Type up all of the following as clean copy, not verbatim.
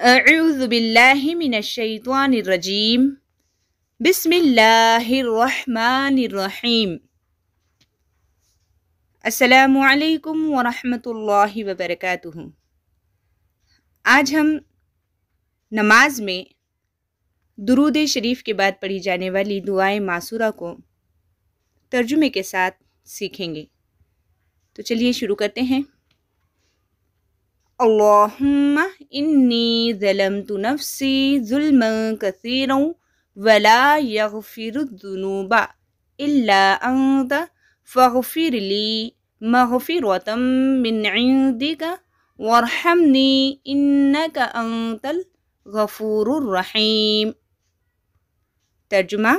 अऊज़ु बिल्लाहि मिनश्शैतानिर्रजीम बिस्मिल्लाहिर्रहमानिर्रहीम। अस्सलामु अलैकुम वरहमतुल्लाहि वबरकातुहू। आज हम नमाज में दुरूद शरीफ के बाद पढ़ी जाने वाली दुआए मासूरा को तर्जुमे के साथ सीखेंगे। तो चलिए शुरू करते हैं। अल्लाहुम्मा इन्नी ज़लमतु नफ्सी ज़ुल्मन कसीरन वला यग़फिरुज़्ज़ुनूबा इल्ला अंत फ़ग़फ़िरली मग़फ़िरतम मिन इंदिका वरहमनी इन्नका अंतल गफ़ूरुर रहीम। तर्जुमा: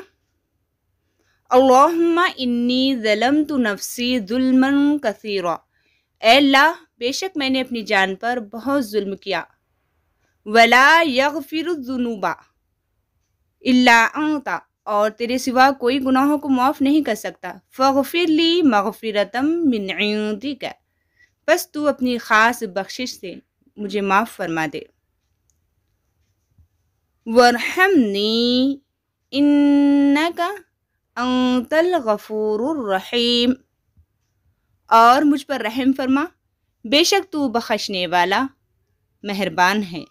अल्लाहुम्मा इन्नी ज़लमतु नफ्सी ज़ुल्मन कसीरा। ऐ अल्लाह, बेशक मैंने अपनी जान पर बहुत जुल्म किया। वला यग़फिरुज़्ज़ुनूबा इल्ला अंता, और तेरे सिवा कोई गुनाहों को माफ़ नहीं कर सकता। फ़ग़फ़िरली मग़फ़िरतम मिन इंदिका, बस तू अपनी ख़ास बख्शिश से मुझे माफ़ फरमा दे। वरहमनी इन्नका अंतल गफ़ूरुर रहीम, और मुझ पर रहम फरमा, बेशक तू बख्शने वाला मेहरबान है।